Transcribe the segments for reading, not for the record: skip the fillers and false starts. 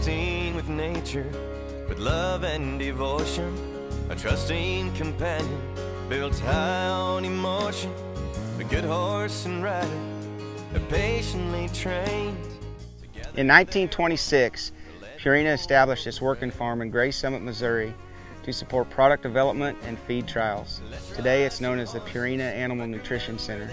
connecting with nature, with love and devotion. A trusting companion built high on emotion. A good horse and rider, they're patiently trained. In 1926, Purina established its working farm in Gray Summit, Missouri to support product development and feed trials. Today it's known as the Purina Animal Nutrition Center.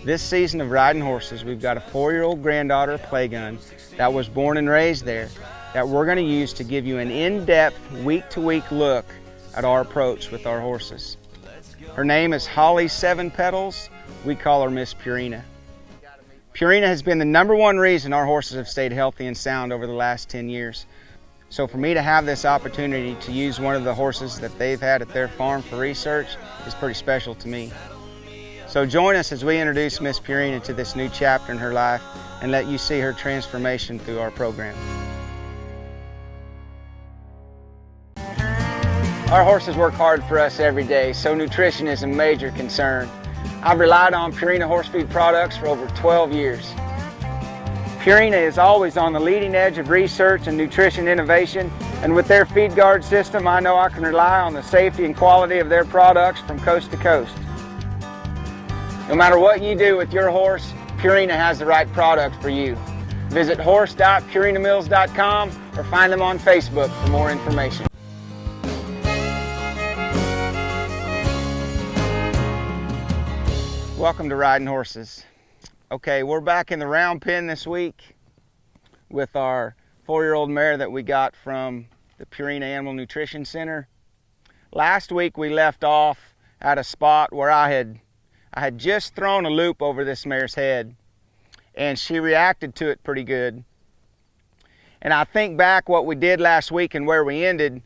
This season of riding horses, we've got a 4-year-old granddaughter Playgun that was born and raised there that we're going to use to give you an in-depth, week-to-week look at our approach with our horses. Her name is Holly Seven Petals. We call her Miss Purina. Purina has been the #1 reason our horses have stayed healthy and sound over the last 10 years. So for me to have this opportunity to use one of the horses that they've had at their farm for research is pretty special to me. So join us as we introduce Miss Purina to this new chapter in her life and let you see her transformation through our program. Our horses work hard for us every day, so nutrition is a major concern. I've relied on Purina horse feed products for over 12 years. Purina is always on the leading edge of research and nutrition innovation, and with their feed guard system, I know I can rely on the safety and quality of their products from coast to coast. No matter what you do with your horse, Purina has the right product for you. Visit horse.purinamills.com or find them on Facebook for more information. Welcome to Riding Horses. Okay, we're back in the round pen this week with our 4-year-old mare that we got from the Purina Animal Nutrition Center. Last week we left off at a spot where I had just thrown a loop over this mare's head, and she reacted to it pretty good. And I think back what we did last week and where we ended,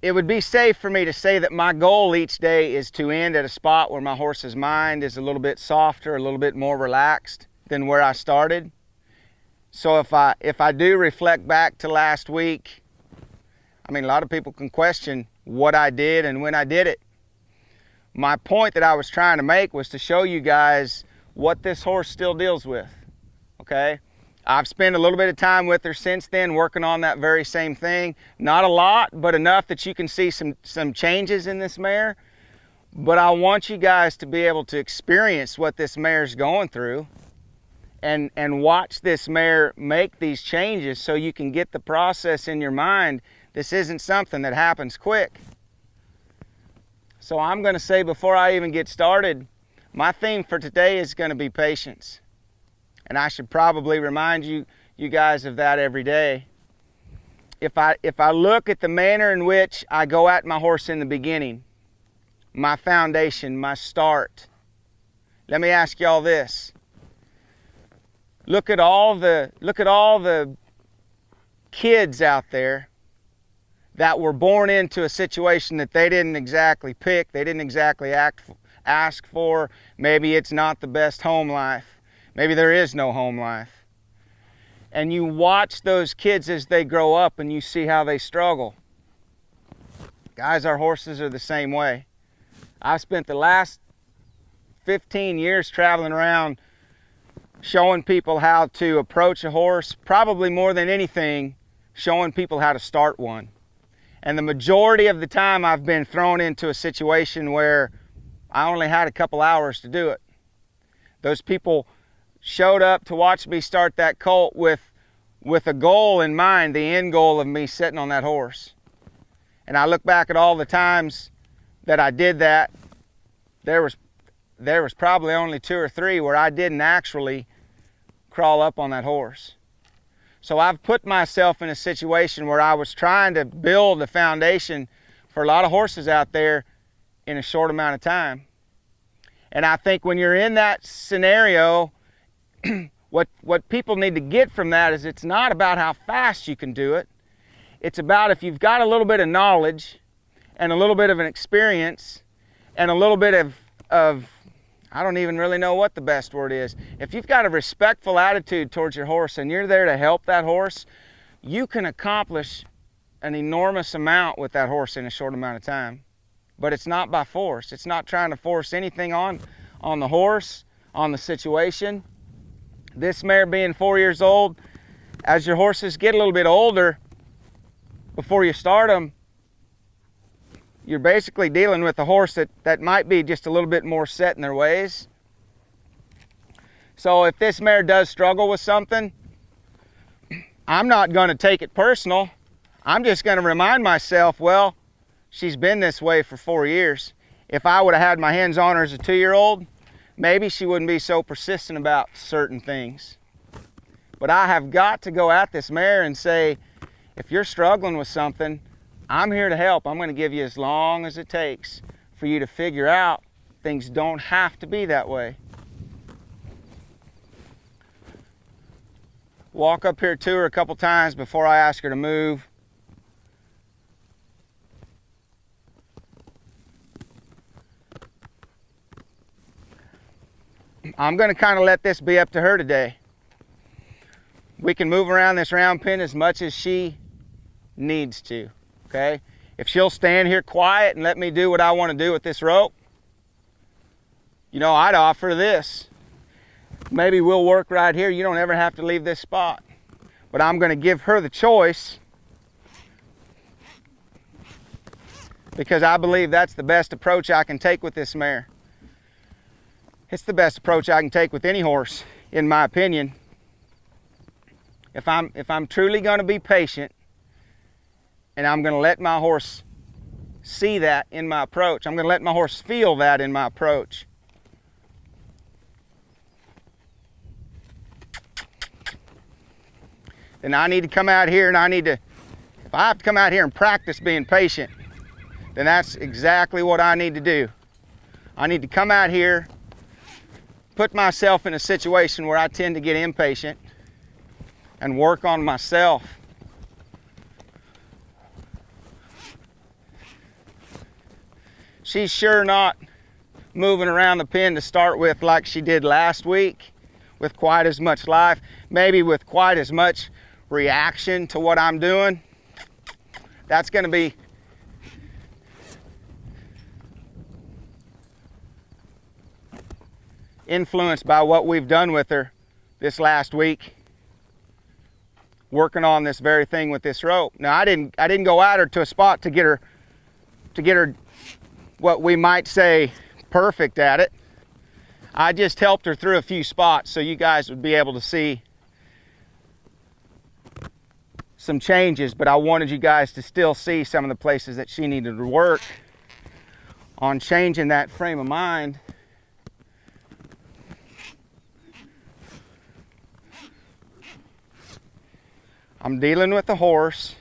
it would be safe for me to say that my goal each day is to end at a spot where my horse's mind is a little bit softer, a little bit more relaxed than where I started. So if I do reflect back to last week, I mean, a lot of people can question what I did and when I did it. My point that I was trying to make was to show you guys what this horse still deals with, okay? I've spent a little bit of time with her since then working on that very same thing. Not a lot, but enough that you can see some changes in this mare. But I want you guys to be able to experience what this mare's going through and watch this mare make these changes so you can get the process in your mind. This isn't something that happens quick. So I'm going to say before I even get started, my theme for today is going to be patience. And I should probably remind you guys of that every day. If I look at the manner in which I go at my horse in the beginning, my foundation, my start, let me ask y'all this. Look at all the kids out there that were born into a situation that they didn't exactly pick, they didn't exactly ask for. Maybe it's not the best home life. Maybe there is no home life. And you watch those kids as they grow up and you see how they struggle. Guys, our horses are the same way. I've spent the last 15 years traveling around showing people how to approach a horse, probably more than anything, showing people how to start one. And the majority of the time I've been thrown into a situation where I only had a couple hours to do it. Those people showed up to watch me start that colt with a goal in mind, the end goal of me sitting on that horse. And I look back at all the times that I did that, there was probably only 2 or 3 where I didn't actually crawl up on that horse. So I've put myself in a situation where I was trying to build a foundation for a lot of horses out there in a short amount of time. And I think when you're in that scenario, what people need to get from that is it's not about how fast you can do it. It's about if you've got a little bit of knowledge and a little bit of an experience and a little bit of I don't even really know what the best word is. If you've got a respectful attitude towards your horse and you're there to help that horse, you can accomplish an enormous amount with that horse in a short amount of time. But it's not by force. It's not trying to force anything on the horse, on the situation. This mare being 4 years old, as your horses get a little bit older, before you start them, you're basically dealing with a horse that might be just a little bit more set in their ways. So if this mare does struggle with something, I'm not going to take it personal. I'm just going to remind myself, well, she's been this way for 4 years. If I would have had my hands on her as a 2-year-old, maybe she wouldn't be so persistent about certain things. But I have got to go at this mare and say, if you're struggling with something, I'm here to help. I'm going to give you as long as it takes for you to figure out things don't have to be that way. Walk up here to her a couple times before I ask her to move. I'm going to kind of let this be up to her today. We can move around this round pen as much as she needs to, okay? If she'll stand here quiet and let me do what I want to do with this rope, you know, I'd offer this. Maybe we'll work right here. You don't ever have to leave this spot. But I'm going to give her the choice because I believe that's the best approach I can take with this mare. It's the best approach I can take with any horse, in my opinion. If I'm truly going to be patient and I'm going to let my horse see that in my approach, I'm going to let my horse feel that in my approach. Then I need to come out here and if I have to come out here and practice being patient, then that's exactly what I need to do. I need to come out here, put myself in a situation where I tend to get impatient and work on myself. She's sure not moving around the pen to start with like she did last week, with quite as much life, maybe with quite as much reaction to what I'm doing. That's going to be influenced by what we've done with her this last week, working on this very thing with this rope. Now I didn't go at her to a spot to get her what we might say perfect at it. I just helped her through a few spots so you guys would be able to see some changes, but I wanted you guys to still see some of the places that she needed to work on changing that frame of mind. I'm dealing with a horse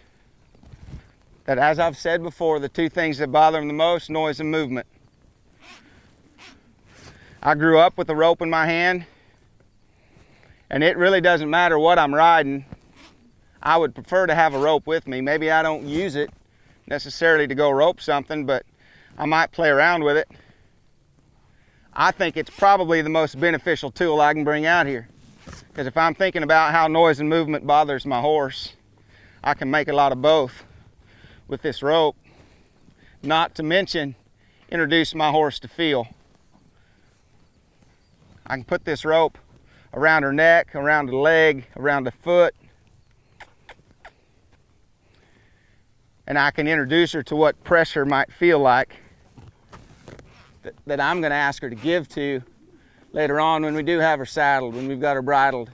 that, as I've said before, the two things that bother him the most, noise and movement. I grew up with a rope in my hand, and it really doesn't matter what I'm riding. I would prefer to have a rope with me. Maybe I don't use it necessarily to go rope something, but I might play around with it. I think it's probably the most beneficial tool I can bring out here. Because if I'm thinking about how noise and movement bothers my horse, I can make a lot of both with this rope. Not to mention, introduce my horse to feel. I can put this rope around her neck, around the leg, around the foot. And I can introduce her to what pressure might feel like that I'm going to ask her to give to later on when we do have her saddled, when we've got her bridled,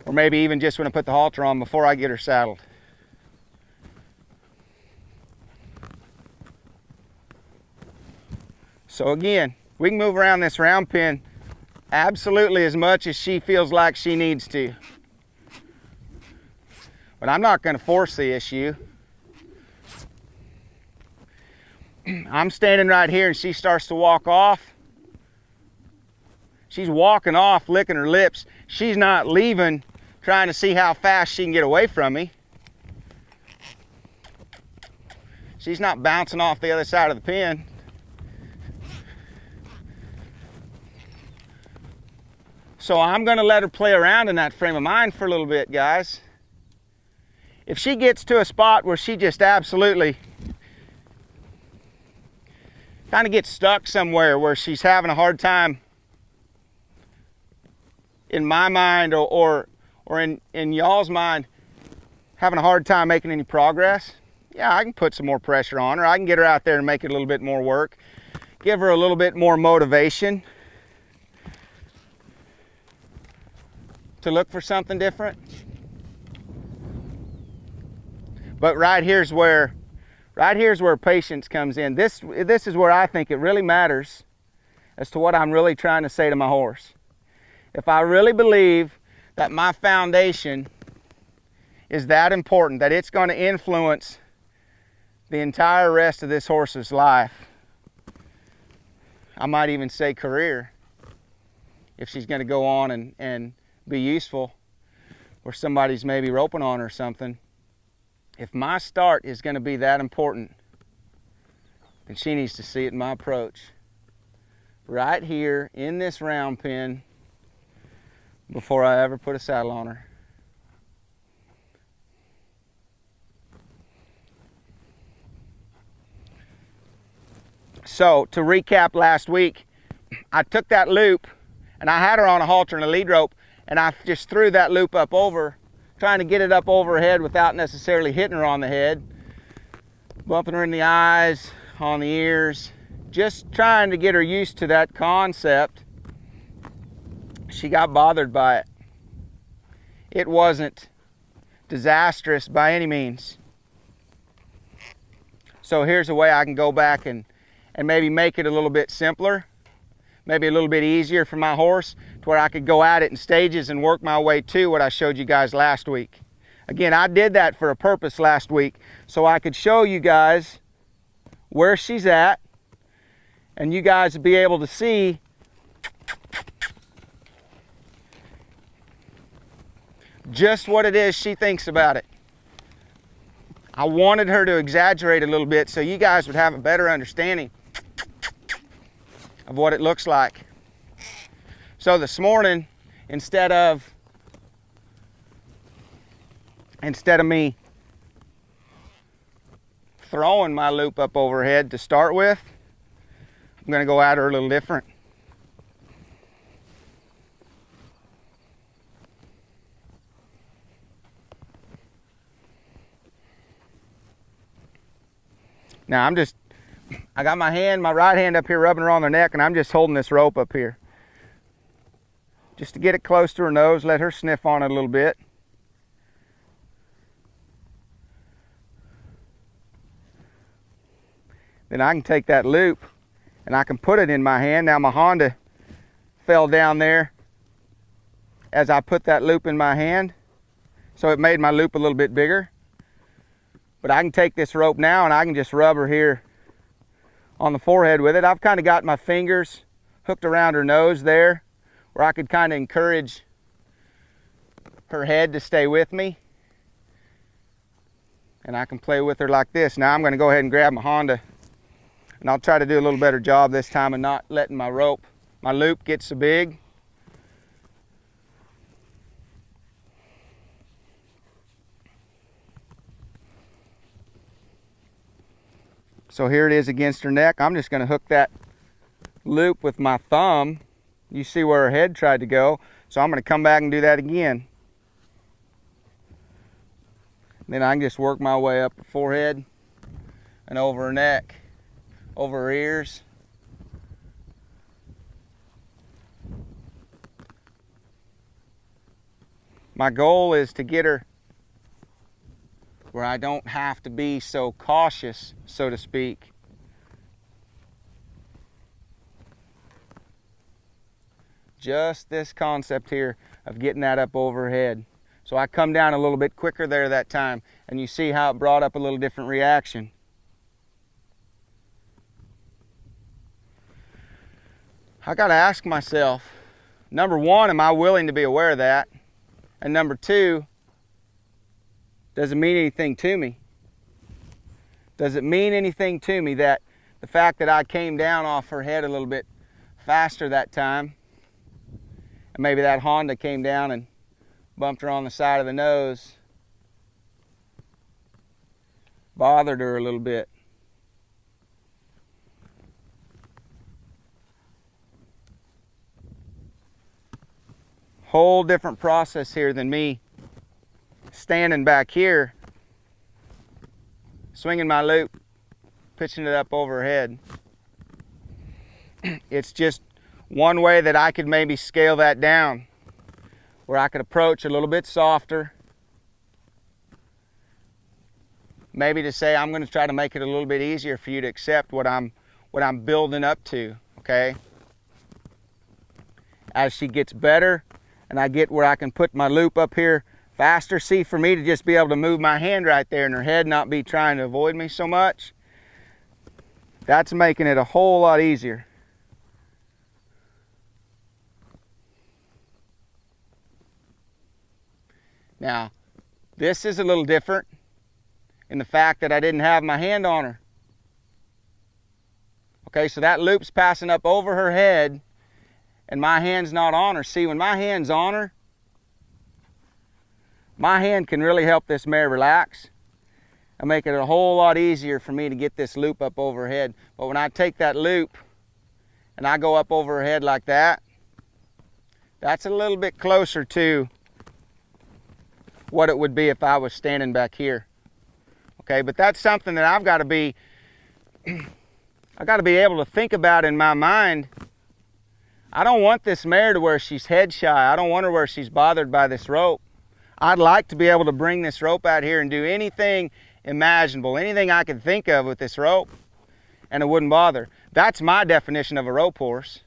or maybe even just when I put the halter on before I get her saddled. So again, we can move around this round pen absolutely as much as she feels like she needs to. But I'm not going to force the issue. I'm standing right here and she starts to walk off. She's walking off, licking her lips. She's not leaving, trying to see how fast she can get away from me. She's not bouncing off the other side of the pen. So I'm going to let her play around in that frame of mind for a little bit, guys. If she gets to a spot where she just absolutely kind of gets stuck somewhere where she's having a hard time, in my mind, or or in y'all's mind, having a hard time making any progress, yeah, I can put some more pressure on her. I can get her out there and make it a little bit more work. Give her a little bit more motivation to look for something different. But right here's where patience comes in. This is where I think it really matters as to what I'm really trying to say to my horse. If I really believe that my foundation is that important, that it's going to influence the entire rest of this horse's life, I might even say career, if she's going to go on and be useful, or somebody's maybe roping on her or something. If my start is going to be that important, then she needs to see it in my approach. Right here in this round pen before I ever put a saddle on her. So to recap last week, I took that loop and I had her on a halter and a lead rope, and I just threw that loop up over, trying to get it up over her head without necessarily hitting her on the head, bumping her in the eyes, on the ears, just trying to get her used to that concept. She got bothered by it. It wasn't disastrous by any means. So here's a way I can go back and maybe make it a little bit simpler, maybe a little bit easier for my horse, to where I could go at it in stages and work my way to what I showed you guys last week. Again, I did that for a purpose last week, so I could show you guys where she's at, and you guys would be able to see just what it is she thinks about it. I wanted her to exaggerate a little bit so you guys would have a better understanding of what it looks like. So this morning, instead of me throwing my loop up overhead to start with, I'm going to go at her a little different. Now I got my right hand up here rubbing her on the neck, and I'm just holding this rope up here. Just to get it close to her nose, let her sniff on it a little bit. Then I can take that loop and I can put it in my hand. Now my Honda fell down there as I put that loop in my hand, so it made my loop a little bit bigger. But I can take this rope now and I can just rub her here on the forehead with it. I've kind of got my fingers hooked around her nose there, where I could kind of encourage her head to stay with me. And I can play with her like this. Now I'm going to go ahead and grab my Honda, and I'll try to do a little better job this time of not letting my loop get so big. So here it is against her neck. I'm just going to hook that loop with my thumb. You see where her head tried to go, so I'm going to come back and do that again. Then I can just work my way up her forehead and over her neck, over her ears. My goal is to get her where I don't have to be so cautious, so to speak. Just this concept here of getting that up over her head. So I come down a little bit quicker there that time, and you see how it brought up a little different reaction. I got to ask myself, number one, am I willing to be aware of that? And number two, does it mean anything to me? Does it mean anything to me that the fact that I came down off her head a little bit faster that time, and maybe that Honda came down and bumped her on the side of the nose, bothered her a little bit? Whole different process here than me standing back here, swinging my loop, pitching it up overhead. It's just one way that I could maybe scale that down, where I could approach a little bit softer. Maybe to say I'm going to try to make it a little bit easier for you to accept what I'm building up to, okay? As she gets better and I get where I can put my loop up here faster, see, for me to just be able to move my hand right there and her head not be trying to avoid me so much, that's making it a whole lot easier. Now, this is a little different in the fact that I didn't have my hand on her. Okay, so that loop's passing up over her head and my hand's not on her. See, when my hand's on her, my hand can really help this mare relax and make it a whole lot easier for me to get this loop up over her head. But when I take that loop and I go up over her head like that, that's a little bit closer to what it would be if I was standing back here. Okay, but that's something that I've got to be able to think about in my mind. I don't want this mare to where she's head shy. I don't want her where she's bothered by this rope. I'd like to be able to bring this rope out here and do anything imaginable, anything I could think of with this rope, and it wouldn't bother. That's my definition of a rope horse.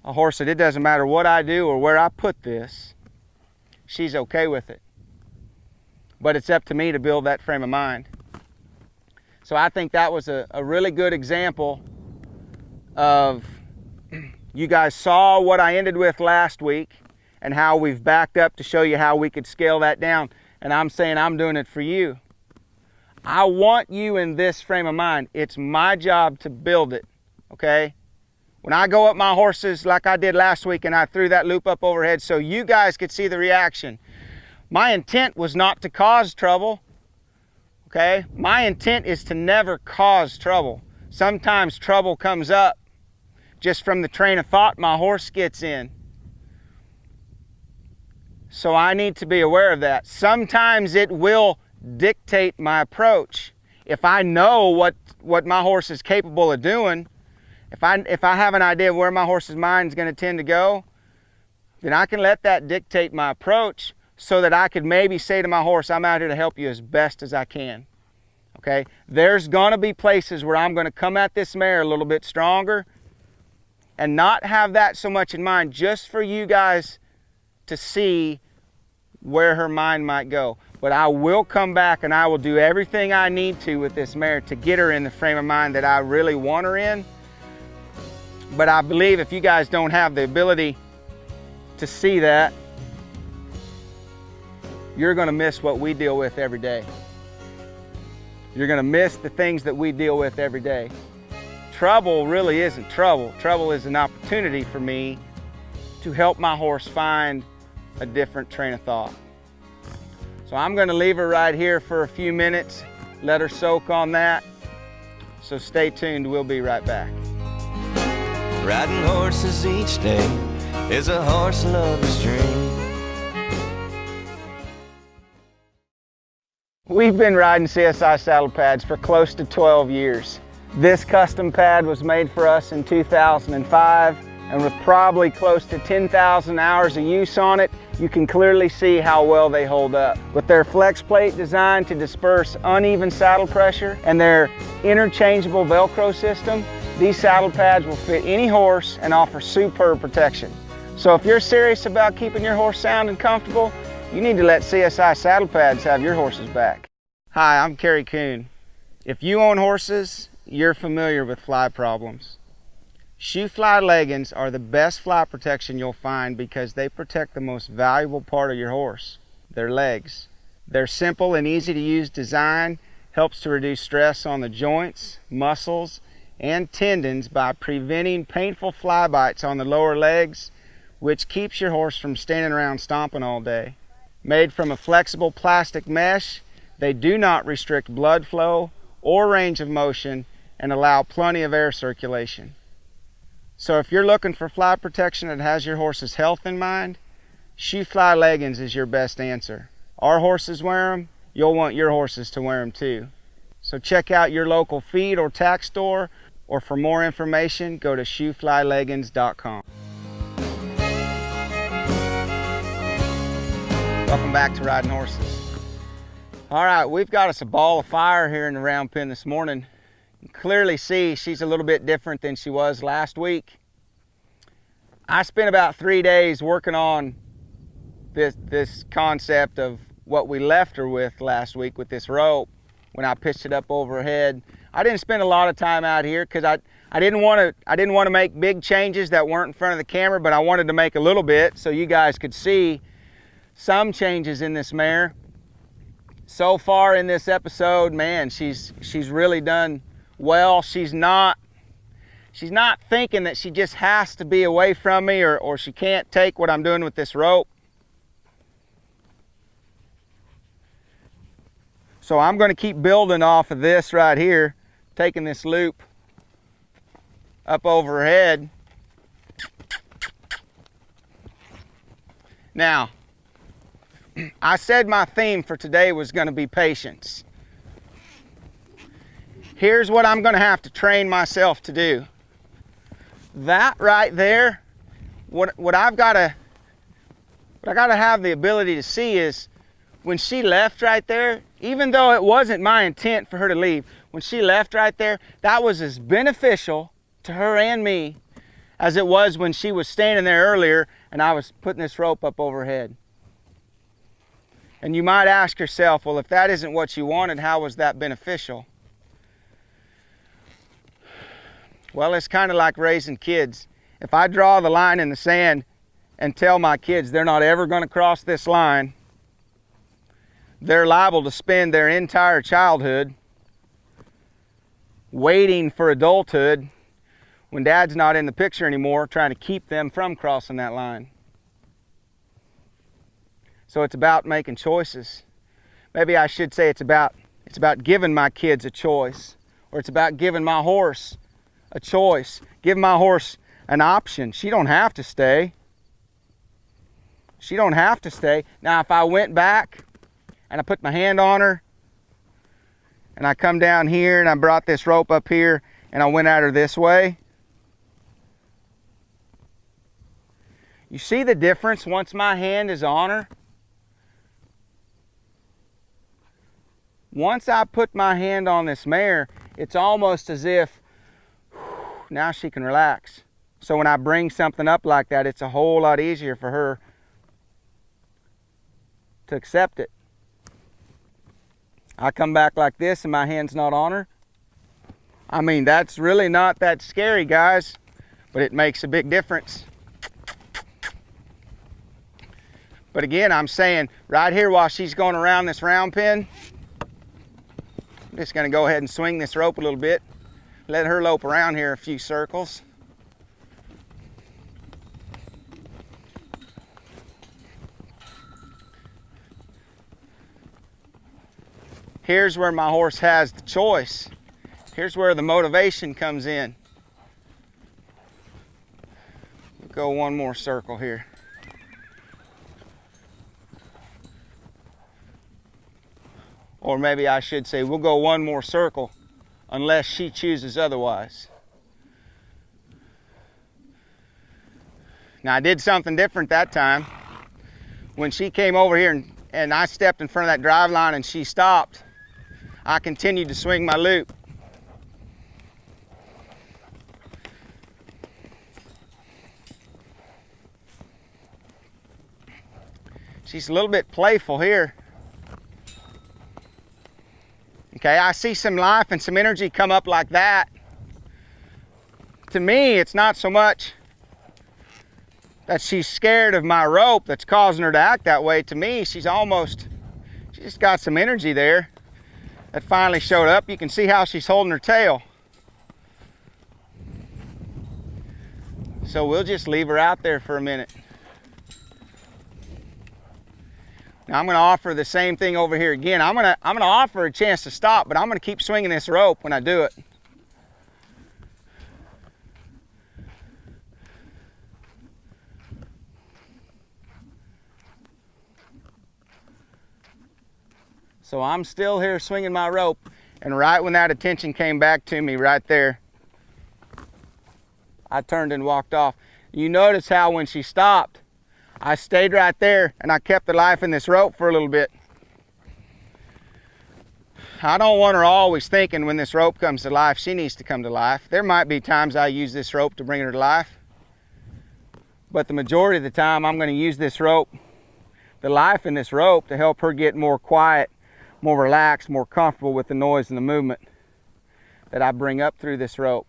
A horse that it doesn't matter what I do or where I put this, she's okay with it. But it's up to me to build that frame of mind. So I think that was a really good example of, you guys saw what I ended with last week and how we've backed up to show you how we could scale that down. And I'm saying I'm doing it for you. I want you in this frame of mind. It's my job to build it, okay? When I go up my horses like I did last week and I threw that loop up overhead so you guys could see the reaction, my intent was not to cause trouble, okay? My intent is to never cause trouble. Sometimes trouble comes up just from the train of thought my horse gets in. So I need to be aware of that. Sometimes it will dictate my approach. If I know what my horse is capable of doing, if I have an idea of where my horse's mind is going to tend to go, then I can let that dictate my approach so that I could maybe say to my horse, I'm out here to help you as best as I can. Okay? There's going to be places where I'm going to come at this mare a little bit stronger and not have that so much in mind, just for you guys to see where her mind might go. But I will come back and I will do everything I need to with this mare to get her in the frame of mind that I really want her in. But I believe if you guys don't have the ability to see that, you're going to miss what we deal with every day. You're going to miss the things that we deal with every day. Trouble really isn't trouble. Trouble is an opportunity for me to help my horse find a different train of thought. So I'm going to leave her right here for a few minutes, let her soak on that. So stay tuned, we'll be right back. Riding horses each day is a horse lover's dream. We've been riding CSI saddle pads for close to 12 years. This custom pad was made for us in 2005, and with probably close to 10,000 hours of use on it, you can clearly see how well they hold up. With their flex plate designed to disperse uneven saddle pressure and their interchangeable Velcro system, these saddle pads will fit any horse and offer superb protection. So if you're serious about keeping your horse sound and comfortable, you need to let CSI saddle pads have your horse's back. Hi, I'm Kerry Kuhn. If you own horses, you're familiar with fly problems. Shoe fly leggings are the best fly protection you'll find because they protect the most valuable part of your horse, their legs. Their simple and easy to use design helps to reduce stress on the joints, muscles, and tendons by preventing painful fly bites on the lower legs, which keeps your horse from standing around stomping all day. Made from a flexible plastic mesh, they do not restrict blood flow or range of motion and allow plenty of air circulation. So if you're looking for fly protection that has your horse's health in mind, shoe fly leggings is your best answer. Our horses wear them. You'll want your horses to wear them too. So check out your local feed or tack store, or for more information, go to shoeflyleggings.com. Welcome back to Riding Horses. All right, we've got us a ball of fire here in the round pen this morning. You can clearly see she's a little bit different than she was last week. I spent about 3 days working on this concept of what we left her with last week with this rope when I pitched it up over her head. I didn't spend a lot of time out here because I didn't want to make big changes that weren't in front of the camera, but I wanted to make a little bit so you guys could see some changes in this mare. So far in this episode, man, she's really done well. She's not thinking that she just has to be away from me or she can't take what I'm doing with this rope. So I'm going to keep building off of this right here, taking this loop up over her head. Now, I said my theme for today was going to be patience. Here's what I'm going to have to train myself to do. That right there, what I gotta have the ability to see is when she left right there, even though it wasn't my intent for her to leave, when she left right there, that was as beneficial to her and me as it was when she was standing there earlier and I was putting this rope up over her head. And you might ask yourself, well, if that isn't what you wanted, how was that beneficial? Well, it's kind of like raising kids. If I draw the line in the sand and tell my kids they're not ever going to cross this line, they're liable to spend their entire childhood waiting for adulthood when dad's not in the picture anymore, trying to keep them from crossing that line. So it's about making choices. Maybe I should say it's about giving my kids a choice, or it's about giving my horse a choice. Give my horse an option. She don't have to stay. She don't have to stay. Now, if I went back and I put my hand on her and I come down here and I brought this rope up here and I went at her this way, you see the difference once my hand is on her? Once I put my hand on this mare, it's almost as if now she can relax. So when I bring something up like that, it's a whole lot easier for her to accept it. I come back like this and my hand's not on her. I mean, that's really not that scary, guys, but it makes a big difference. But again, I'm saying right here while she's going around this round pen, I'm just going to go ahead and swing this rope a little bit. Let her lope around here a few circles. Here's where my horse has the choice. Here's where the motivation comes in. We'll go one more circle here. Or maybe I should say we'll go one more circle unless she chooses otherwise. Now I did something different that time. When she came over here and I stepped in front of that drive line and she stopped, I continued to swing my loop. She's a little bit playful here. Okay, I see some life and some energy come up like that. To me, it's not so much that she's scared of my rope that's causing her to act that way. To me, she just got some energy there that finally showed up. You can see how she's holding her tail. So we'll just leave her out there for a minute. Now I'm going to offer the same thing over here again. I'm going to offer her a chance to stop, but I'm going to keep swinging this rope when I do it. So I'm still here swinging my rope, and right when that attention came back to me right there, I turned and walked off. You notice how when she stopped, I stayed right there and I kept the life in this rope for a little bit. I don't want her always thinking when this rope comes to life, she needs to come to life. There might be times I use this rope to bring her to life, but the majority of the time I'm going to use this rope, the life in this rope, to help her get more quiet, more relaxed, more comfortable with the noise and the movement that I bring up through this rope.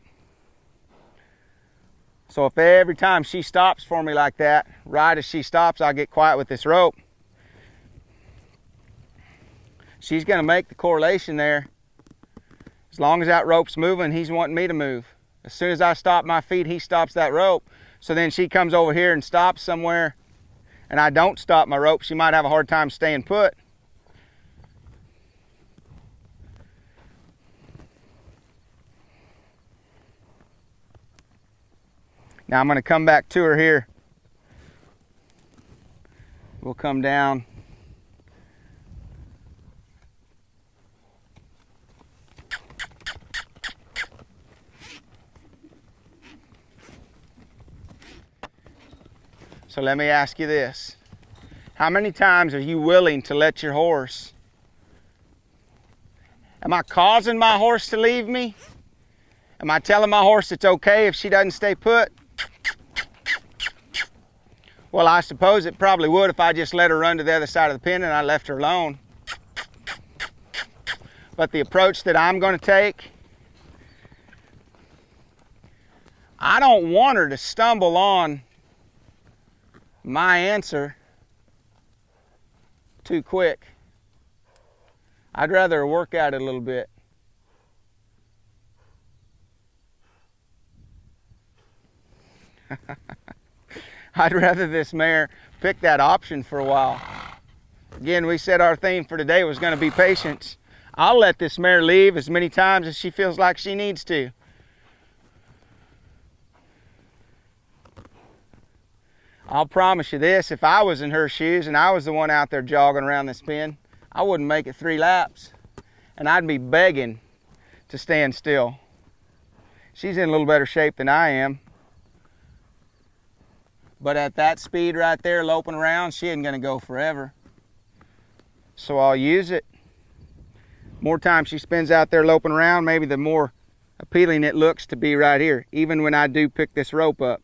So if every time she stops for me like that, right as she stops, I get quiet with this rope, she's going to make the correlation there. As long as that rope's moving, he's wanting me to move. As soon as I stop my feet, he stops that rope. So then she comes over here and stops somewhere, and I don't stop my rope. She might have a hard time staying put. Now I'm going to come back to her here. We'll come down. So let me ask you this. How many times are you willing to let your horse? Am I causing my horse to leave me? Am I telling my horse it's okay if she doesn't stay put? Well, I suppose it probably would if I just let her run to the other side of the pen and I left her alone. But the approach that I'm going to take, I don't want her to stumble on my answer too quick. I'd rather work at it a little bit. I'd rather this mare pick that option for a while. Again, we said our theme for today was going to be patience. I'll let this mare leave as many times as she feels like she needs to. I'll promise you this, if I was in her shoes and I was the one out there jogging around this pen, I wouldn't make it 3 laps. And I'd be begging to stand still. She's in a little better shape than I am. But at that speed right there, loping around, she isn't going to go forever. So I'll use it. More time she spends out there loping around, maybe the more appealing it looks to be right here, even when I do pick this rope up.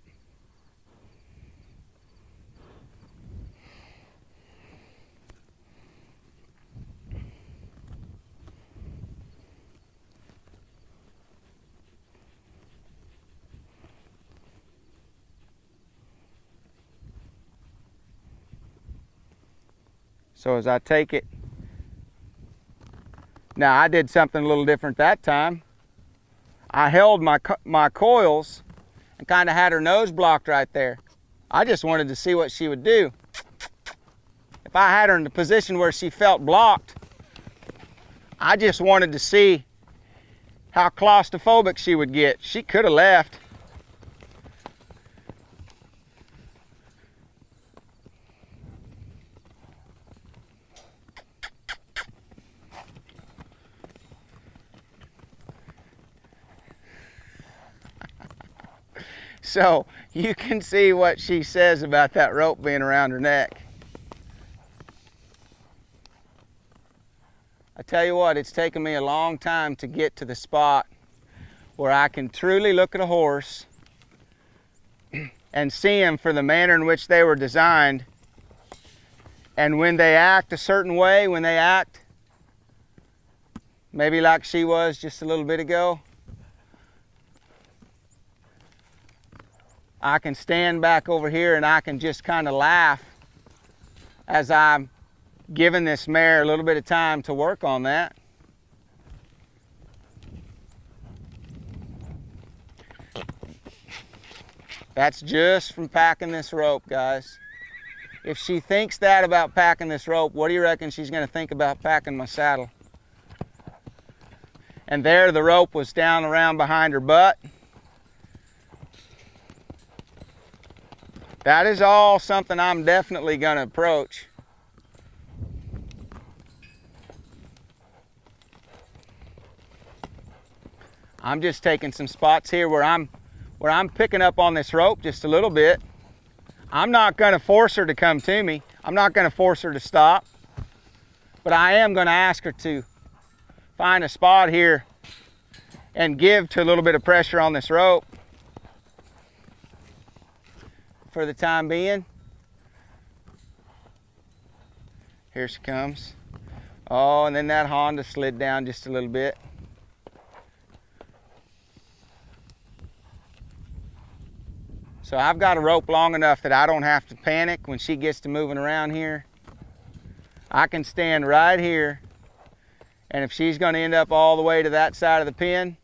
So as I take it, now I did something a little different that time. I held my coils and kind of had her nose blocked right there. I just wanted to see what she would do. If I had her in the position where she felt blocked, I just wanted to see how claustrophobic she would get. She could have left. So you can see what she says about that rope being around her neck. I tell you what, it's taken me a long time to get to the spot where I can truly look at a horse and see him for the manner in which they were designed. And when they act a certain way, when they act maybe like she was just a little bit ago, I can stand back over here and I can just kind of laugh as I'm giving this mare a little bit of time to work on that. That's just from packing this rope, guys. If she thinks that about packing this rope, what do you reckon she's going to think about packing my saddle? And there the rope was down around behind her butt. That is all something I'm definitely going to approach. I'm just taking some spots here where I'm picking up on this rope just a little bit. I'm not going to force her to come to me. I'm not going to force her to stop. But I am going to ask her to find a spot here and give to a little bit of pressure on this rope for the time being. Here she comes. Oh, and then that Honda slid down just a little bit. So I've got a rope long enough that I don't have to panic when she gets to moving around here. I can stand right here, and if she's going to end up all the way to that side of the pen,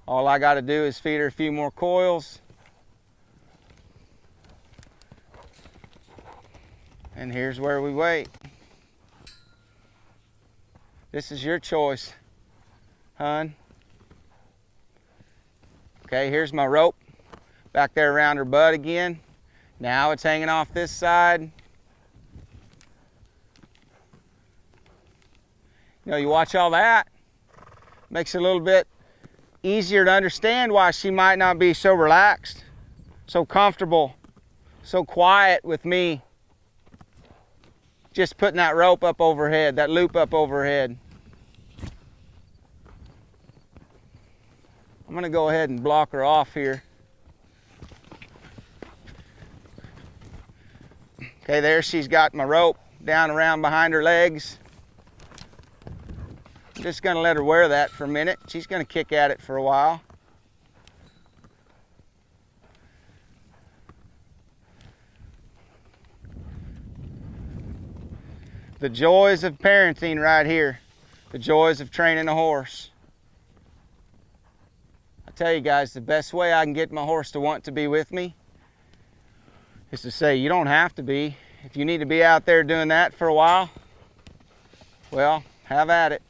all I got to do is feed her a few more coils. And here's where we wait. This is your choice, hun. Okay, here's my rope. Back there around her butt again. Now it's hanging off this side. You know, you watch all that. Makes it a little bit easier to understand why she might not be so relaxed, so comfortable, so quiet with me. Just putting that rope up overhead, that loop up overhead. I'm going to go ahead and block her off here. Okay, there she's got my rope down around behind her legs. I'm just going to let her wear that for a minute. She's going to kick at it for a while. The joys of parenting right here. The joys of training a horse. I tell you guys, the best way I can get my horse to want to be with me is to say, you don't have to be. If you need to be out there doing that for a while, well, have at it.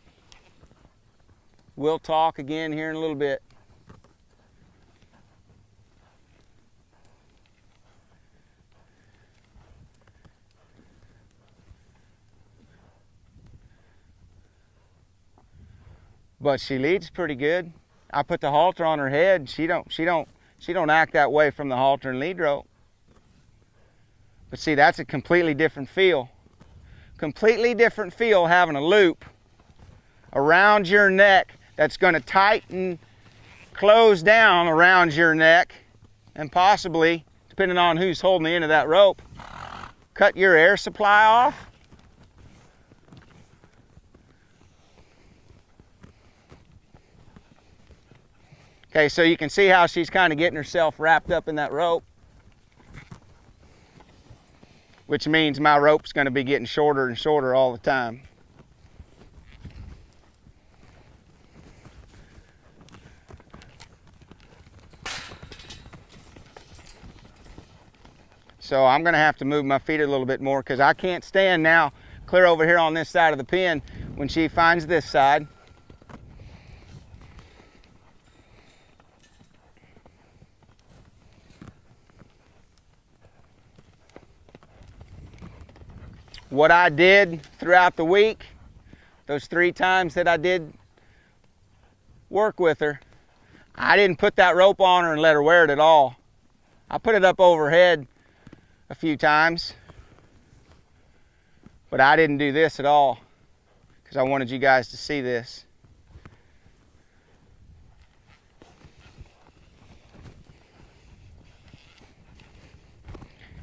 We'll talk again here in a little bit. But she leads pretty good. I put the halter on her head. She don't act that way from the halter and lead rope. But see, that's a completely different feel. Completely different feel having a loop around your neck that's going to tighten, close down around your neck, and possibly, depending on who's holding the end of that rope, cut your air supply off. Okay, so you can see how she's kind of getting herself wrapped up in that rope, which means my rope's going to be getting shorter and shorter all the time. So I'm going to have to move my feet a little bit more because I can't stand now clear over here on this side of the pen when she finds this side. What I did throughout the week, those 3 times that I did work with her, I didn't put that rope on her and let her wear it at all. I put it up overhead a few times, but I didn't do this at all because I wanted you guys to see this.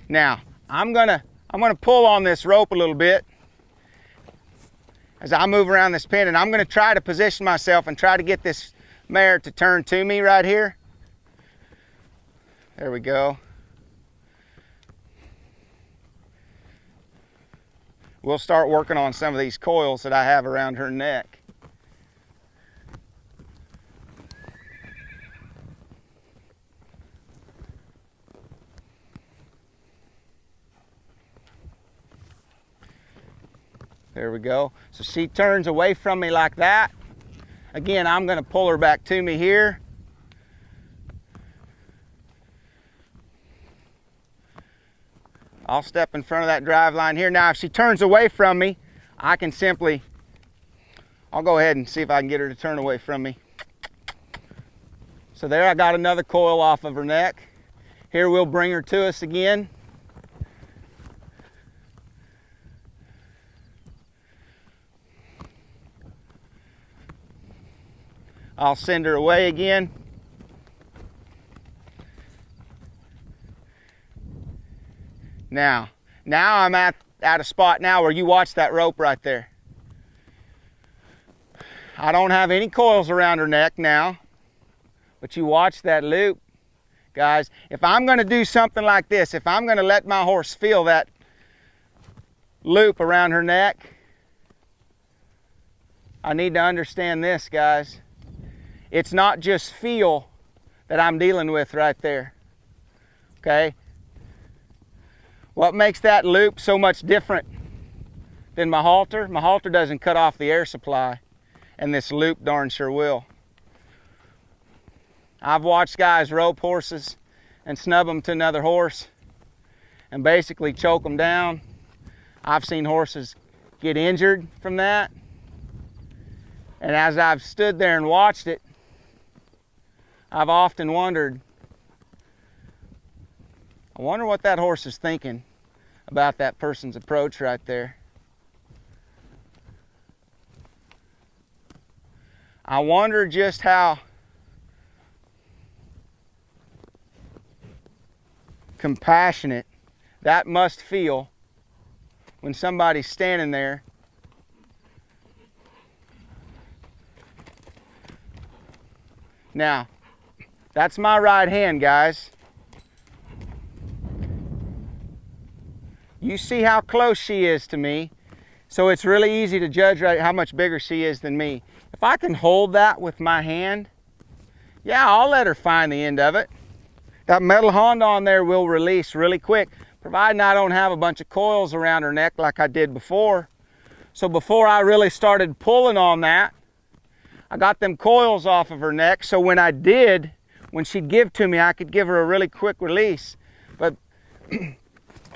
Now, I'm gonna pull on this rope a little bit as I move around this pen, and I'm gonna try to position myself and try to get this mare to turn to me right here. There we go. We'll start working on some of these coils that I have around her neck. There we go. So she turns away from me like that. Again, I'm going to pull her back to me here. I'll step in front of that drive line here. Now, if she turns away from me, I can simply I'll go ahead and see if I can get her to turn away from me. So there, I got another coil off of her neck. Here, we'll bring her to us again. I'll send her away again. Now I'm at a spot now where you watch that rope right there. I don't have any coils around her neck now, but you watch that loop. Guys, if I'm going to do something like this, if I'm going to let my horse feel that loop around her neck, I need to understand this, guys. It's not just feel that I'm dealing with right there, okay? What makes that loop so much different than my halter? My halter doesn't cut off the air supply, and this loop darn sure will. I've watched guys rope horses and snub them to another horse and basically choke them down. I've seen horses get injured from that. And as I've stood there and watched it, I've often wondered, I wonder what that horse is thinking about that person's approach right there. I wonder just how compassionate that must feel when somebody's standing there now. That's my right hand, guys. You see how close she is to me, so it's really easy to judge right how much bigger she is than me. If I can hold that with my hand, yeah, I'll let her find the end of it. That metal Honda on there will release really quick, providing I don't have a bunch of coils around her neck like I did before. So before I really started pulling on that, I got them coils off of her neck, so when I did, when she'd give to me, I could give her a really quick release. But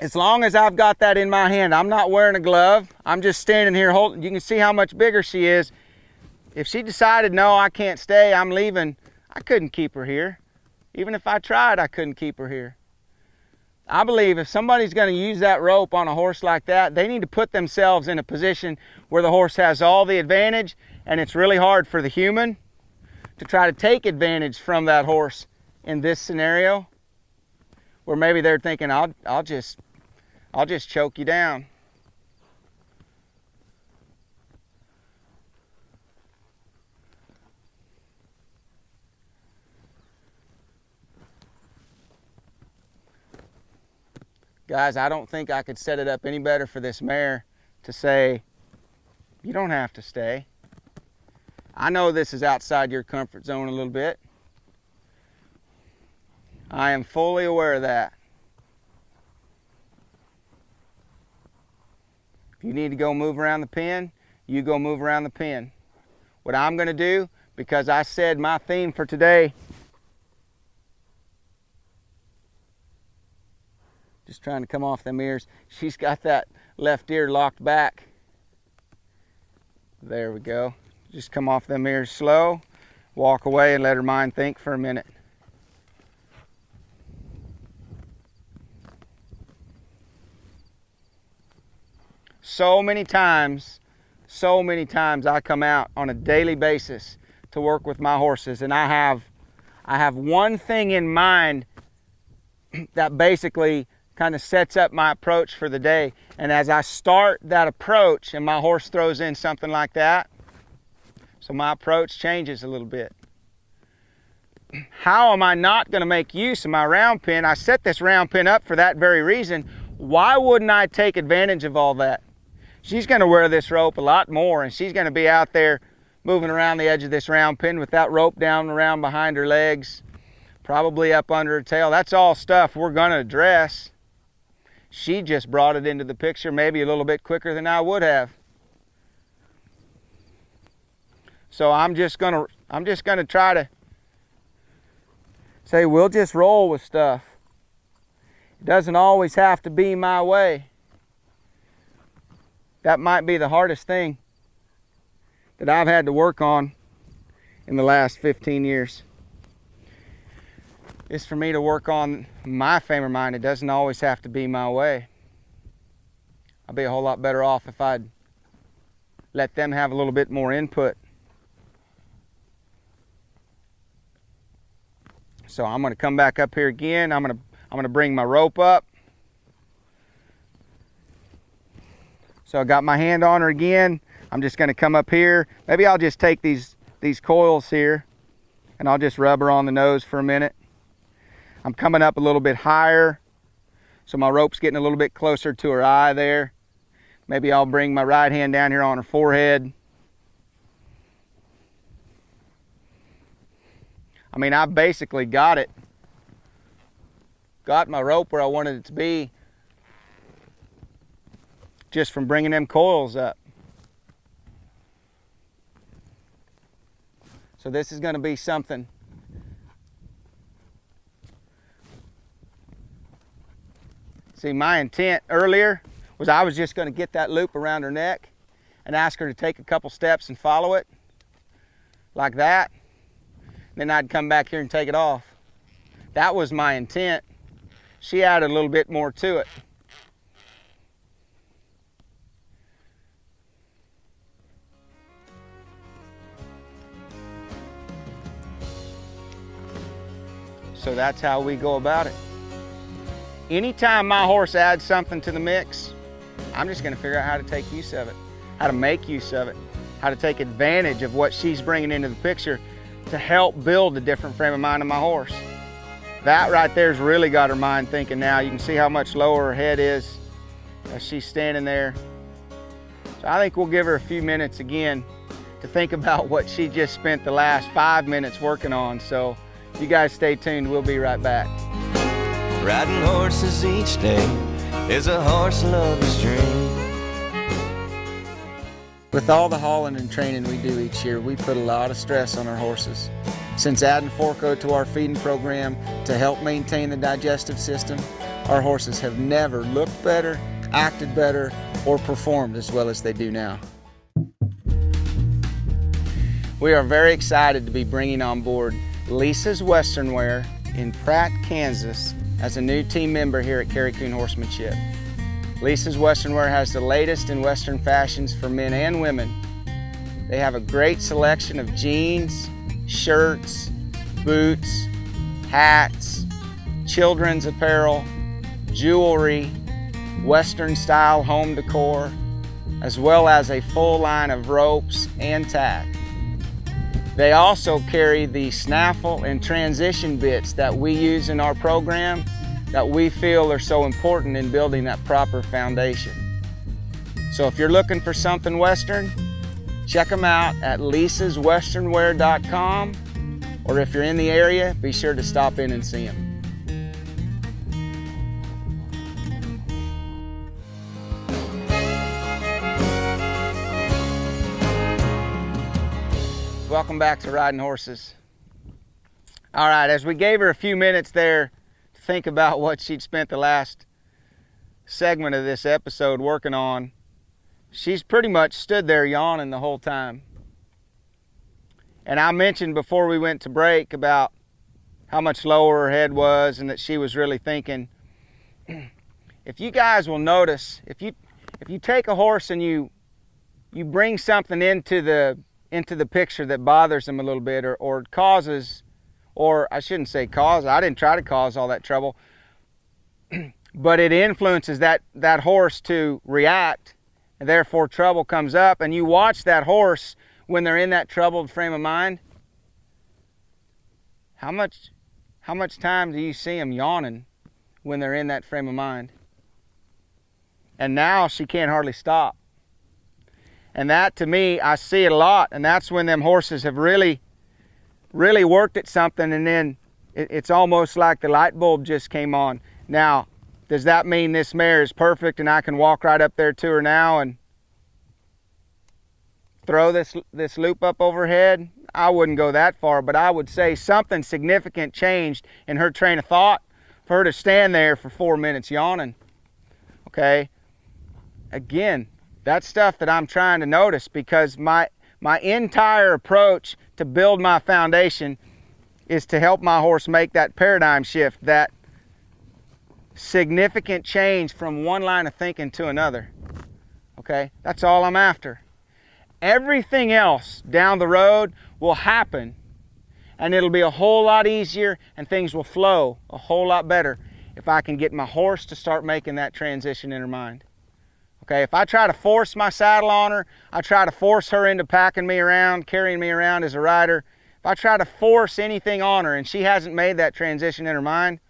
as long as I've got that in my hand, I'm not wearing a glove, I'm just standing here holding. You can see how much bigger she is. If she decided, no, I can't stay, I'm leaving, I couldn't keep her here. Even if I tried, I couldn't keep her here. I believe if somebody's going to use that rope on a horse like that, they need to put themselves in a position where the horse has all the advantage, and it's really hard for the human to try to take advantage from that horse in this scenario, where maybe they're thinking, I'll just choke you down. Guys, I don't think I could set it up any better for this mare to say, you don't have to stay. I know this is outside your comfort zone a little bit. I am fully aware of that. If you need to go move around the pen, you go move around the pen. What I'm going to do, because I said my theme for today, just trying to come off them ears. She's got that left ear locked back. There we go. Just come off them ears slow, walk away and let her mind think for a minute. So many times I come out on a daily basis to work with my horses, and I have one thing in mind that basically kind of sets up my approach for the day. And as I start that approach and my horse throws in something like that, so my approach changes a little bit. How am I not going to make use of my round pin? I set this round pin up for that very reason. Why wouldn't I take advantage of all that? She's going to wear this rope a lot more, and she's going to be out there moving around the edge of this round pin with that rope down around behind her legs, probably up under her tail. That's all stuff we're going to address. She just brought it into the picture maybe a little bit quicker than I would have. So I'm just gonna try to say we'll just roll with stuff. It doesn't always have to be my way. That might be the hardest thing that I've had to work on in the last 15 years is for me to work on my frame of mind. It doesn't always have to be my way. I'd be a whole lot better off if I'd let them have a little bit more input. So I'm going to come back up here again. I'm going to bring my rope up. So I got my hand on her again. I'm just going to come up here. Maybe I'll just take these coils here and I'll just rub her on the nose for a minute. I'm coming up a little bit higher, so my rope's getting a little bit closer to her eye there. Maybe I'll bring my right hand down here on her forehead. I mean, I basically got my rope where I wanted it to be just from bringing them coils up. So this is going to be something see, my intent earlier was I was just going to get that loop around her neck and ask her to take a couple steps and follow it like that. Then I'd come back here and take it off. That was my intent. She added a little bit more to it. So that's how we go about it. Anytime my horse adds something to the mix, I'm just going to figure out how to take use of it, how to make use of it, how to take advantage of what she's bringing into the picture to help build a different frame of mind in my horse. That right there's really got her mind thinking now. You can see how much lower her head is as she's standing there. So I think we'll give her a few minutes again to think about what she just spent the last 5 minutes working on. So you guys stay tuned, we'll be right back. Riding horses each day is a horse lover's dream. With all the hauling and training we do each year, we put a lot of stress on our horses. Since adding Forco to our feeding program to help maintain the digestive system, our horses have never looked better, acted better, or performed as well as they do now. We are very excited to be bringing on board Lisa's Western Wear in Pratt, Kansas as a new team member here at Carrie Coon Horsemanship. Lisa's Western Wear has the latest in Western fashions for men and women. They have a great selection of jeans, shirts, boots, hats, children's apparel, jewelry, Western style home decor, as well as a full line of ropes and tack. They also carry the snaffle and transition bits that we use in our program that we feel are so important in building that proper foundation. So if you're looking for something Western, check them out at lisaswesternwear.com, or if you're in the area, be sure to stop in and see them. Welcome back to Riding Horses. All right, as we gave her a few minutes there to think about what she'd spent the last segment of this episode working on, she's pretty much stood there yawning the whole time. And I mentioned before we went to break about how much lower her head was and that she was really thinking. If you guys will notice, if you take a horse and you bring something into the picture that bothers them a little bit or causes, or I shouldn't say cause, I didn't try to cause all that trouble, but it influences that horse to react, and therefore trouble comes up, and you watch that horse when they're in that troubled frame of mind. How much time do you see them yawning when they're in that frame of mind? And now she can't hardly stop. And that, to me, I see it a lot, and that's when them horses have really worked at something, and then it's almost like the light bulb just came on. Now, does that mean this mare is perfect and I can walk right up there to her now and throw this loop up overhead? I wouldn't go that far, but I would say something significant changed in her train of thought for her to stand there for 4 minutes yawning. Okay? Again, that's stuff that I'm trying to notice, because my My entire approach to build my foundation is to help my horse make that paradigm shift, that significant change from one line of thinking to another. Okay, that's all I'm after. Everything else down the road will happen, and it'll be a whole lot easier, and things will flow a whole lot better if I can get my horse to start making that transition in her mind. Okay, if I try to force my saddle on her, I try to force her into packing me around, carrying me around as a rider. If I try to force anything on her and she hasn't made that transition in her mind,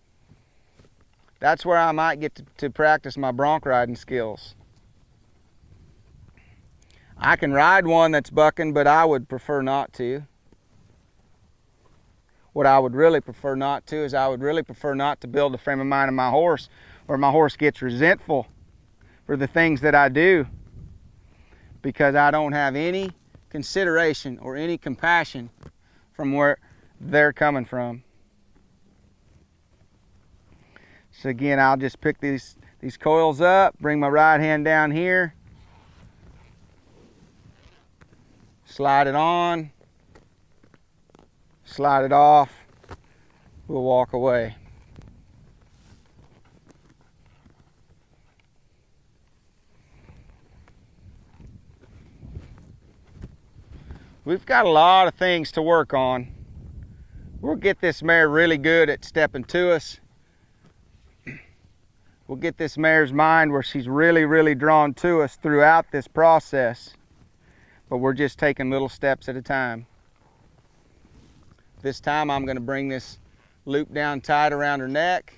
that's where I might get to practice my bronc riding skills. I can ride one that's bucking, but I would prefer not to. What I would really prefer not to is I would really prefer not to build the frame of mind of my horse where my horse gets resentful for the things that I do because I don't have any consideration or any compassion from where they're coming from. So again, I'll just pick these coils up, bring my right hand down here, slide it on, slide it off, we'll walk away. We've got a lot of things to work on. We'll get this mare really good at stepping to us. We'll get this mare's mind where she's really, really drawn to us throughout this process. But we're just taking little steps at a time. This time I'm going to bring this loop down tight around her neck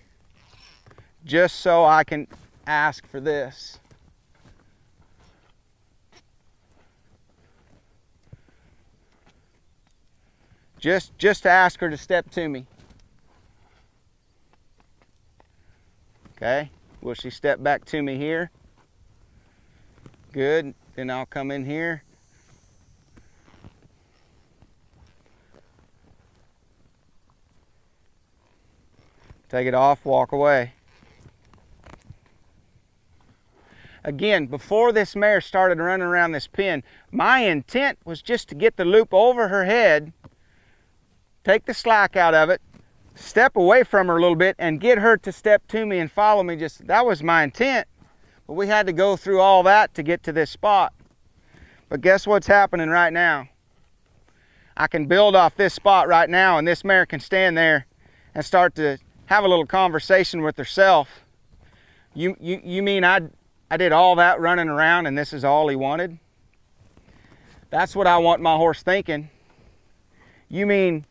just so I can ask for this. Just to ask her to step to me. Okay, will she step back to me here? Good, then I'll come in here. Take it off, walk away. Again, before this mare started running around this pen, my intent was just to get the loop over her head, take the slack out of it, step away from her a little bit, and get her to step to me and follow me. That was my intent. But we had to go through all that to get to this spot. But guess what's happening right now? I can build off this spot right now, and this mare can stand there and start to have a little conversation with herself. You mean I did all that running around and this is all he wanted? That's what I want my horse thinking. You mean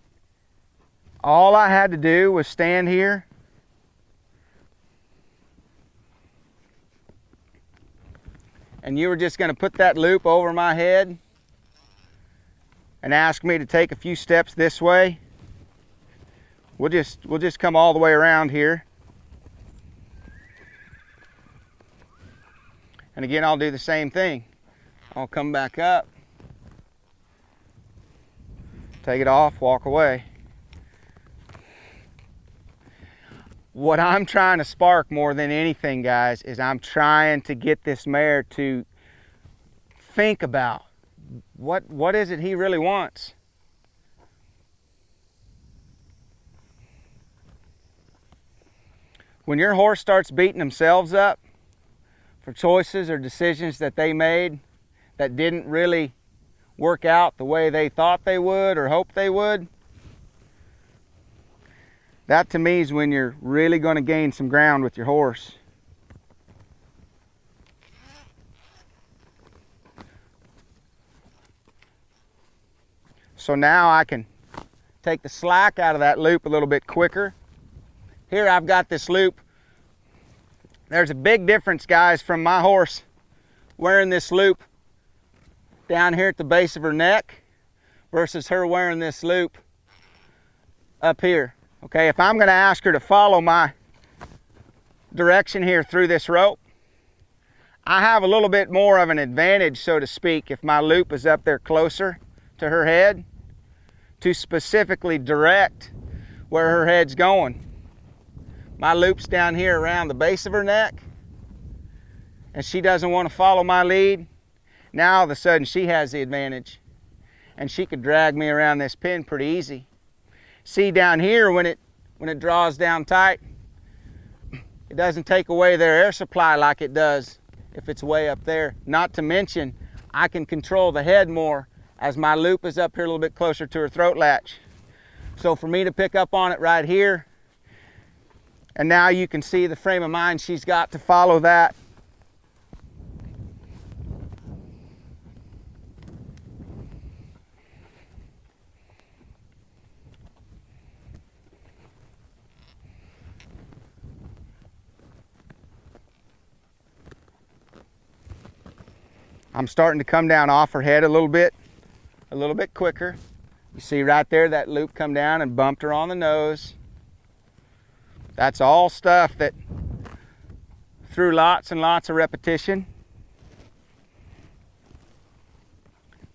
all I had to do was stand here and you were just going to put that loop over my head and ask me to take a few steps this way? We'll just come all the way around here. And again, I'll do the same thing. I'll come back up, take it off, walk away. What I'm trying to spark more than anything, guys, is I'm trying to get this mare to think about what is it he really wants. When your horse starts beating themselves up for choices or decisions that they made that didn't really work out the way they thought they would or hoped they would, that to me is when you're really going to gain some ground with your horse. So now I can take the slack out of that loop a little bit quicker. Here I've got this loop. There's a big difference, guys, from my horse wearing this loop down here at the base of her neck versus her wearing this loop up here. Okay, if I'm going to ask her to follow my direction here through this rope, I have a little bit more of an advantage, so to speak, if my loop is up there closer to her head to specifically direct where her head's going. My loop's down here around the base of her neck and she doesn't want to follow my lead. Now all of a sudden she has the advantage and she could drag me around this pin pretty easy. See down here, when it draws down tight, it doesn't take away their air supply like it does if it's way up there. Not to mention, I can control the head more as my loop is up here a little bit closer to her throat latch. So for me to pick up on it right here, and now you can see the frame of mind she's got to follow that. I'm starting to come down off her head a little bit quicker. You see right there that loop come down and bumped her on the nose. That's all stuff that through lots and lots of repetition,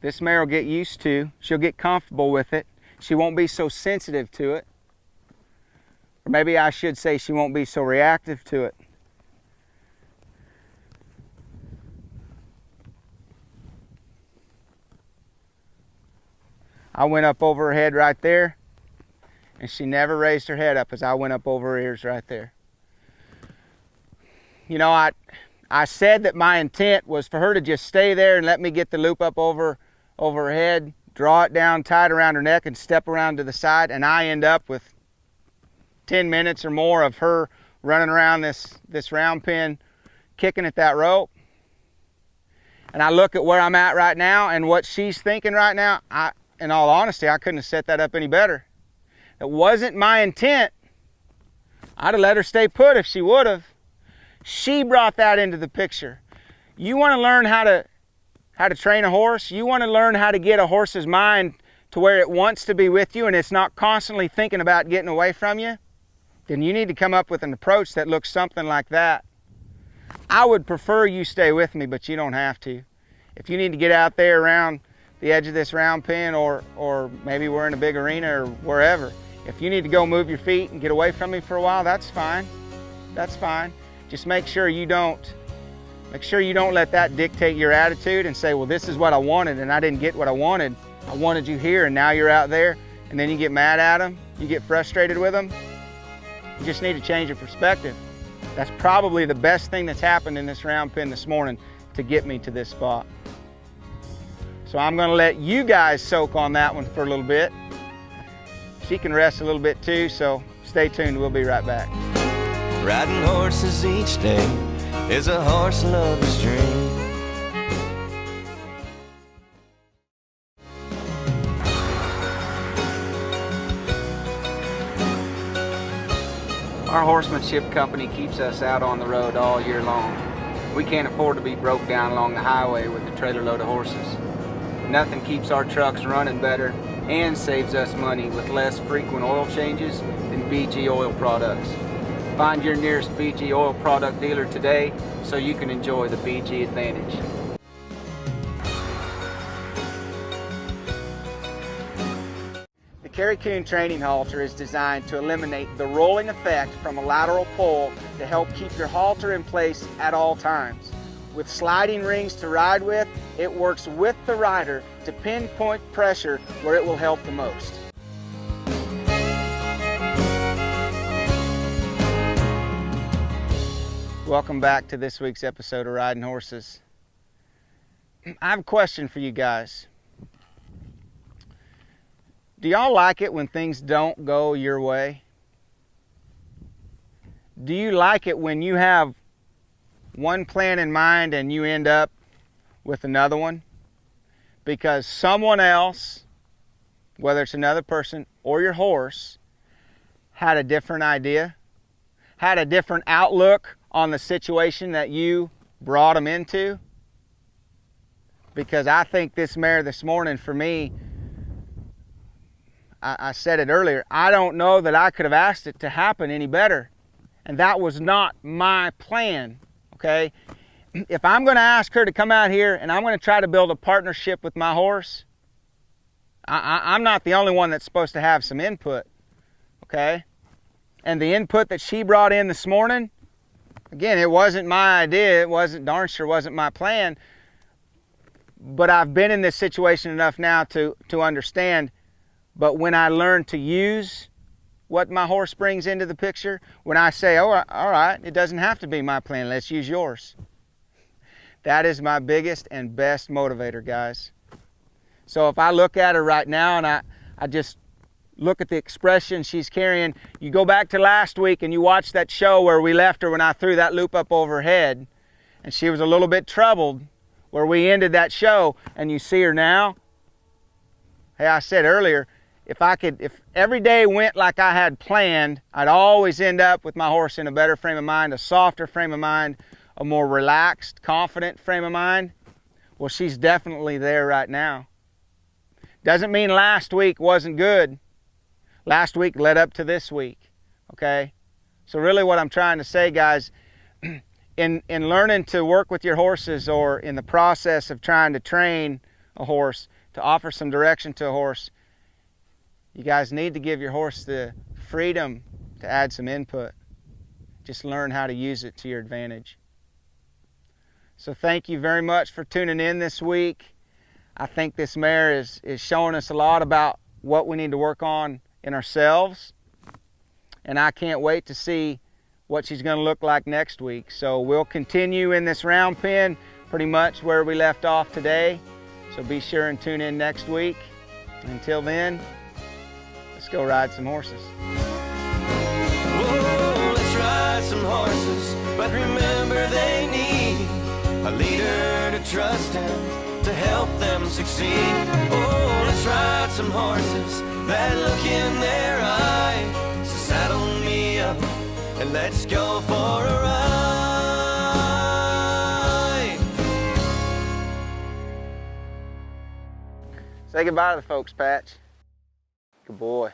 this mare will get used to. She'll get comfortable with it. She won't be so sensitive to it. Or maybe I should say she won't be so reactive to it. I went up over her head right there, and she never raised her head up as I went up over her ears right there. You know, I said that my intent was for her to just stay there and let me get the loop up over her head, draw it down tight around her neck, and step around to the side, and I end up with 10 minutes or more of her running around this round pen, kicking at that rope. And I look at where I'm at right now and what she's thinking right now. In all honesty, I couldn't have set that up any better. It wasn't my intent. I'd have let her stay put if she would have. She brought that into the picture. You want to learn how to train a horse? You want to learn how to get a horse's mind to where it wants to be with you and it's not constantly thinking about getting away from you? Then you need to come up with an approach that looks something like that. I would prefer you stay with me, but you don't have to. If you need to get out there around the edge of this round pen, or maybe we're in a big arena or wherever, if you need to go move your feet and get away from me for a while, that's fine. That's fine. Just make sure you don't let that dictate your attitude and say, well, this is what I wanted and I didn't get what I wanted. I wanted you here and now you're out there, and then you get mad at them, you get frustrated with them. You just need to change your perspective. That's probably the best thing that's happened in this round pen this morning to get me to this spot. So I'm going to let you guys soak on that one for a little bit. She can rest a little bit too, so stay tuned. We'll be right back. Riding horses each day is a horse lover's dream. Our horsemanship company keeps us out on the road all year long. We can't afford to be broke down along the highway with a trailer load of horses. Nothing keeps our trucks running better and saves us money with less frequent oil changes than BG oil products. Find your nearest BG oil product dealer today so you can enjoy the BG advantage. The Kerry Coon training halter is designed to eliminate the rolling effect from a lateral pull to help keep your halter in place at all times. With sliding rings to ride with, it works with the rider to pinpoint pressure where it will help the most. Welcome back to this week's episode of Riding Horses. I have a question for you guys. Do y'all like it when things don't go your way? Do you like it when you have one plan in mind and you end up with another one because someone else, whether it's another person or your horse, had a different idea, had a different outlook on the situation that you brought them into? Because I think this mare this morning, for me, I said it earlier, I don't know that I could have asked it to happen any better. And that was not my plan, okay? If I'm going to ask her to come out here and I'm going to try to build a partnership with my horse, I'm not the only one that's supposed to have some input, okay? And the input that she brought in this morning, again, it wasn't my idea, darn sure wasn't my plan, but I've been in this situation enough now to understand. But when I learn to use what my horse brings into the picture, when I say, oh, all right, it doesn't have to be my plan, let's use yours. That is my biggest and best motivator, guys. So if I look at her right now and I just look at the expression she's carrying, you go back to last week and you watch that show where we left her when I threw that loop up over her head, and she was a little bit troubled where we ended that show, and you see her now. Hey, I said earlier, if every day went like I had planned, I'd always end up with my horse in a better frame of mind, a softer frame of mind, a more relaxed, confident frame of mind. Well, she's definitely there right now. Doesn't mean last week wasn't good. Last week led up to this week, okay? So really what I'm trying to say, guys, in learning to work with your horses, or in the process of trying to train a horse, to offer some direction to a horse, you guys need to give your horse the freedom to add some input. Just learn how to use it to your advantage. So thank you very much for tuning in this week. I think this mare is showing us a lot about what we need to work on in ourselves. And I can't wait to see what she's going to look like next week. So we'll continue in this round pen pretty much where we left off today. So be sure and tune in next week. Until then, let's go ride some horses. Whoa, let's ride some horses, but remember they need a leader to trust in, to help them succeed. Oh, let's ride some horses, that look in their eye. So saddle me up and let's go for a ride. Say goodbye to the folks, Patch. Good boy.